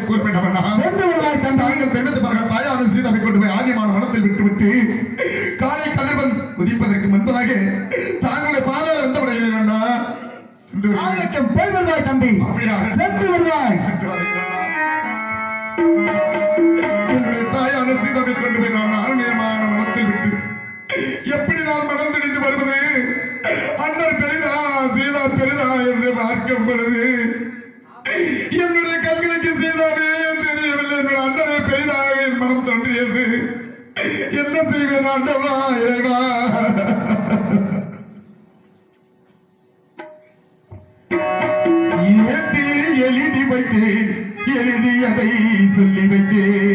சென்று வருவாய் தந்தாங்கள் தெரிவித்த பிறகு தாயான சீதாவை கொண்டு போய் ஆரியமான வனத்தில் விட்டுவிட்டு காலை கதிர்வன் உதிப்பதற்கு முன்பதாக தாங்களுடைய பாதாள வந்த விடையில் வேண்டா சென்று போய் வருவாய் தம்பி. அப்படியாக சென்று வருவாய். என்னுடைய தாயான சீதாவை கொண்டு போய் நான் ஆரண்யமான வனத்தில் விட்டு எப்படி நான் மனம் திணிந்து வருவது? அண்ணர் பெரிதா சீதா பெரிதா என்று பார்க்கும் பொழுது என்னுடைய கண்களுக்கு சீதாவே தெரியவில்லை. என்னுடைய அண்ணனை பெரிதாக என் மனம் தோன்றியது. என்ன செய்வேன் ஆண்டவா இறைவா? ஏட்டில் எழுதி வைத்தேன், எழுதி அதை சொல்லி வைத்தேன்.